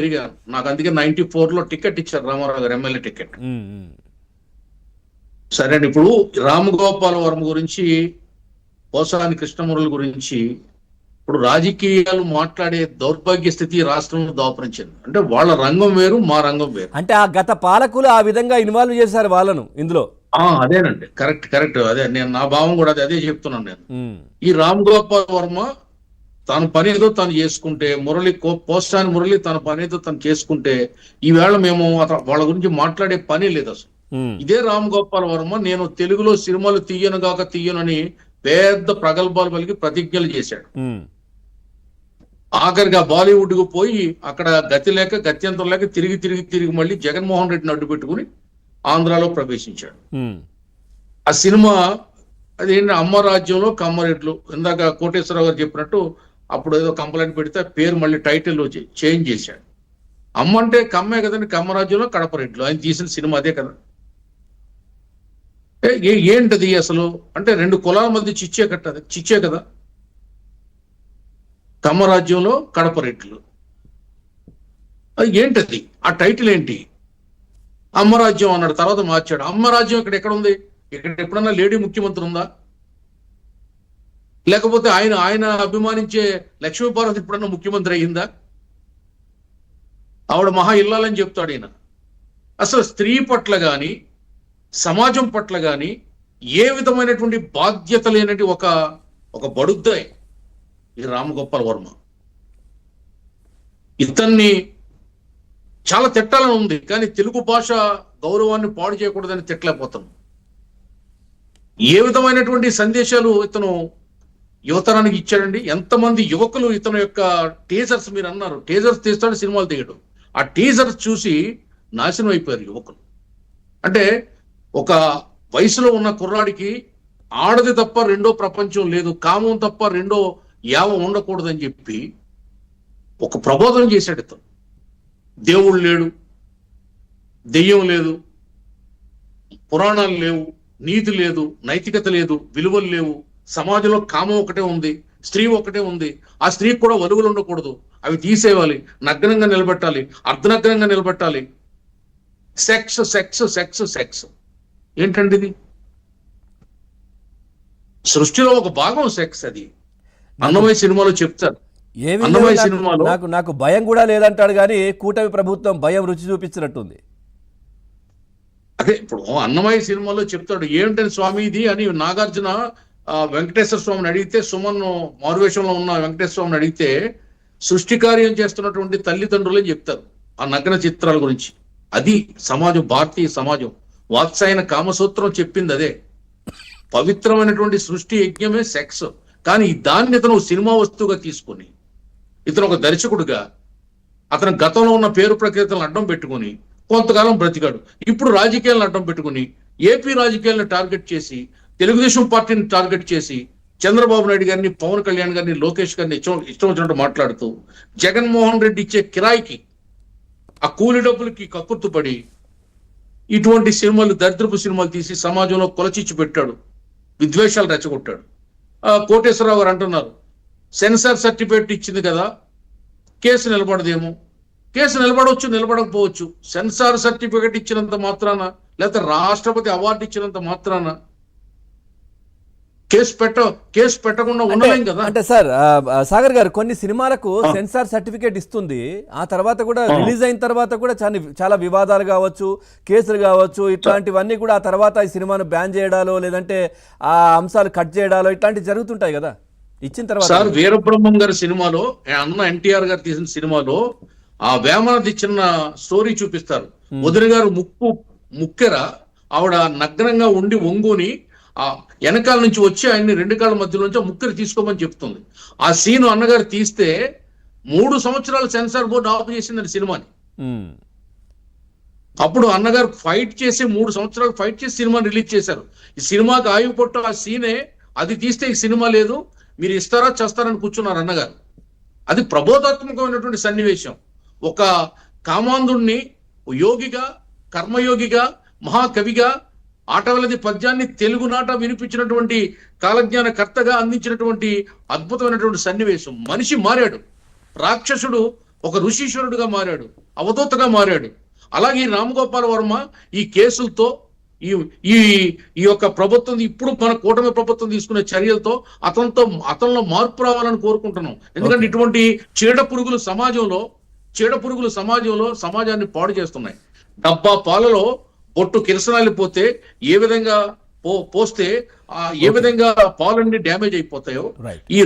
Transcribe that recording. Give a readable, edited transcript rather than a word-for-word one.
పెరిగాను. నాకు అందుకే 94లో టికెట్ ఇచ్చారు, రామారావు గారు ఎమ్మెల్యే టికెట్. సరే అండి, ఇప్పుడు రామగోపాల్ వర్మ గురించి, పోసాని కృష్ణమురళి గురించి ఇప్పుడు రాజకీయాలు మాట్లాడే దౌర్భాగ్య స్థితి రాష్ట్రంలో దాపురించింది. అంటే వాళ్ళ రంగం వేరు, మా రంగం వేరు. అంటే ఆ గత పాలకులు ఆ విధంగా ఇన్వాల్వ్ చేశారు వాళ్ళను ఇందులో. అదేనండి, కరెక్ట్ కరెక్ట్. అదే నా భావం కూడా అదే చెప్తున్నాను నేను. ఈ రామ్ గోపాల్ వర్మ తన పని ఏదో తను చేసుకుంటే, పోసాని మురళి తన పని ఏదో తను చేసుకుంటే, ఈవేళ మేము వాళ్ళ గురించి మాట్లాడే పని లేదు అసలు. ఇదే రామ్ గోపాల్ వర్మ నేను తెలుగులో సినిమాలు తీయనని పెద్ద ప్రగల్భాలు పలికి ప్రతిజ్ఞలు చేశాడు. ఆఖరిగా బాలీవుడ్ కు పోయి అక్కడ గత్యంతరం లేక తిరిగి మళ్ళీ జగన్మోహన్ రెడ్డిని అడ్డు పెట్టుకుని ఆంధ్రాలో ప్రవేశించాడు. ఆ సినిమా అదేంటి, అమ్మ రాజ్యంలో కమ్మరెడ్లు. ఇందాక కోటేశ్వరరావు గారు చెప్పినట్టు అప్పుడు ఏదో కంప్లైంట్ పెడితే పేరు మళ్ళీ టైటిల్ చేంజ్ చేశాడు. అమ్మ అంటే కమ్మే కదండి, కమ్మరాజ్యంలో కడపరెడ్లు. ఆయన తీసిన సినిమా అదే కదా. ఏంటది అసలు అంటే, రెండు కులాల మధ్య చిచ్చే కదా. కమ్మరాజ్యంలో కడపరెడ్లు అది ఏంటది, ఆ టైటిల్ ఏంటి? అమ్మరాజ్యం అన్నాడు, తర్వాత మార్చాడు. అమ్మరాజ్యం ఎక్కడ ఉంది? ఇక్కడ ఎప్పుడన్నా లేడీ ముఖ్యమంత్రి ఉందా? లేకపోతే ఆయన అభిమానించే లక్ష్మీపార్వతి ఎప్పుడన్నా ముఖ్యమంత్రి అయ్యిందా? ఆవిడ మహా ఇల్లాలని చెప్తాడు ఈయన. అసలు స్త్రీ పట్ల గాని సమాజం పట్ల గాని ఏ విధమైనటువంటి బాధ్యత లేనటి ఒక బడుద్దాయి ఈ రామగోపాల్ వర్మ. ఇతన్ని చాలా తిట్టాలని ఉంది, కానీ తెలుగు భాష గౌరవాన్ని పాడు చేయకూడదని తిట్టలేకపోతాను. ఏ విధమైనటువంటి సందేశాలు ఇతను యువతరానికి ఇచ్చాడండి. ఎంతమంది యువకులు ఇతను యొక్క టీజర్స్, మీరు అన్నారు టీజర్స్ తీస్తాడు, సినిమాలు తీయడం. ఆ టీజర్స్ చూసి నాశనం అయిపోయారు యువకులు. అంటే ఒక వయసులో ఉన్న కుర్రాడికి ఆడది తప్ప రెండో ప్రపంచం లేదు, కామం తప్ప రెండో యావం ఉండకూడదని చెప్పి ఒక ప్రబోధన చేశాడు ఇతను. దేవుడు లేడు, దెయ్యం లేదు, పురాణాలు లేవు, నీతి లేదు, నైతికత లేదు, విలువలు లేవు, సమాజంలో కామం ఒకటే ఉంది, స్త్రీ ఒకటే ఉంది, ఆ స్త్రీకి కూడా వలువలు ఉండకూడదు, అవి తీసేయాలి, నగ్నంగా నిలబెట్టాలి, అర్ధనగ్నంగా నిలబెట్టాలి. సెక్స్ సెక్స్ సెక్స్ సెక్స్ ఏంటండి ఇది? సృష్టిలో ఒక భాగం సెక్స్. అది అన్నమయ్య సినిమాలో చెప్తారు. అన్నమయ్య సినిమాలో నాకు భయం కూడా లేదంటాడు, కానీ కూటమి ప్రభుత్వం భయం రుచి చూపించినట్టుంది. అదే ఇప్పుడు అన్నమయ్య సినిమాలో చెప్తాడు, ఏమిటని స్వామి ఇది అని నాగార్జున వెంకటేశ్వర స్వామిని అడిగితే, సుమన్ మారువేషంలో ఉన్న వెంకటేశ్వర స్వామిని అడిగితే సృష్టి కార్యం చేస్తున్నటువంటి తల్లిదండ్రులని చెప్తారు ఆ నగ్న చిత్రాల గురించి. అది సమాజం, భారతీయ సమాజం. వాత్సాయన కామసూత్రం చెప్పింది అదే. పవిత్రమైనటువంటి సృష్టి యజ్ఞమే సెక్స్. కానీ దాన్ని ఇతను సినిమా వస్తువుగా తీసుకుని, ఇతను ఒక దర్శకుడుగా అతను గతంలో ఉన్న పేరు ప్రఖ్యాతలను అడ్డం పెట్టుకుని కొంతకాలం బ్రతికాడు. ఇప్పుడు రాజకీయాలను అడ్డం పెట్టుకుని ఏపీ రాజకీయాలను టార్గెట్ చేసి, తెలుగుదేశం పార్టీని టార్గెట్ చేసి, చంద్రబాబు నాయుడు గారిని, పవన్ కళ్యాణ్ గారిని, లోకేష్ గారిని ఇష్టం వచ్చినట్టు మాట్లాడుతూ, జగన్మోహన్ రెడ్డి ఇచ్చే కిరాయికి, ఆ కూలి డబ్బులకి కక్కుర్తుపడి ఇటువంటి సినిమాలు, దరిద్రపు సినిమాలు తీసి సమాజంలో కొలచిచ్చి పెట్టాడు, విద్వేషాలు రెచ్చగొట్టాడు. కోటేశ్వరరావు గారు అంటున్నారు, సెన్సార్ సర్టిఫికేట్ ఇచ్చింది కదా, కేసు నిలబడదేమో. కేసు నిలబడవచ్చు, నిలబడకపోవచ్చు. సెన్సార్ సర్టిఫికేట్ ఇచ్చినంత మాత్రాన, లేకపోతే రాష్ట్రపతి అవార్డు ఇచ్చినంత మాత్రాన కేసు పెట్టకుండా ఉండలేం కదా. అంటే సాగర్ గారు, కొన్ని సినిమాలకు సెన్సార్ సర్టిఫికేట్ ఇస్తుంది, ఆ తర్వాత కూడా రిలీజ్ అయిన తర్వాత కూడా చాలా వివాదాలు కావచ్చు, కేసులు కావచ్చు, ఇట్లాంటివన్నీ కూడా ఆ తర్వాత ఈ సినిమాను బ్యాన్ చేయడాలో, లేదంటే ఆ అంశాలు కట్ చేయడాలో, ఇట్లాంటివి జరుగుతుంటాయి కదా ఇచ్చిన తర్వాత. సార్, వీరబ్రహ్మం గారి సినిమాలో, అన్న ఎన్టీఆర్ గారు తీసిన సినిమాలో ఆ వేమనది చిన్న స్టోరీ చూపిస్తారు. వదిన గారు ముక్కెర ఆవిడ నగ్నంగా ఉండి ఒంగుని ఆ వెనకాల నుంచి వచ్చి ఆయన్ని రెండు కాళ్ళ మధ్యలోంచి ముక్కరు తీసుకోమని చెప్తుంది. ఆ సీను అన్నగారు తీస్తే 3 సంవత్సరాలు సెన్సార్ బోర్డు ఆఫ్ చేసిందని సినిమాని. అప్పుడు అన్నగారు ఫైట్ చేసి 3 సంవత్సరాలు ఫైట్ చేసి సినిమాని రిలీజ్ చేశారు. ఈ సినిమాకి ఆయువు పొట్టు ఆ సీనే, అది తీస్తే ఈ సినిమా లేదు, మీరు ఇస్తారా చేస్తారని కూర్చున్నారు అన్నగారు. అది ప్రబోధాత్మకమైనటువంటి సన్నివేశం. ఒక కామాంధుణ్ణి యోగిగా, కర్మయోగిగా, మహాకవిగా, ఆటవలది పద్యాన్ని తెలుగునాట వినిపించినటువంటి కాలజ్ఞాన కర్తగా అందించినటువంటి అద్భుతమైనటువంటి సన్నివేశం. మనిషి మారాడు. రాక్షసుడు ఒక ఋషీశ్వరుడుగా మారాడు, అవధూతగా మారాడు. అలాగే ఈ రామ్ గోపాల్ వర్మ ఈ కేసులతో ఈ ఈ ఈ యొక్క ప్రభుత్వం, ఇప్పుడు మన కూటమి ప్రభుత్వం తీసుకునే చర్యలతో అతనిలో మార్పు రావాలని కోరుకుంటున్నాం. ఎందుకంటే ఇటువంటి చీడ పురుగులు సమాజంలో సమాజాన్ని పాడు చేస్తున్నాయి. డబ్బా పాలలో బొట్టు కిరసనాలు పోతే ఏ విధంగా పోస్తే ఏ విధంగా పాలన్నీ డ్యామేజ్ అయిపోతాయో రైట్. ఈ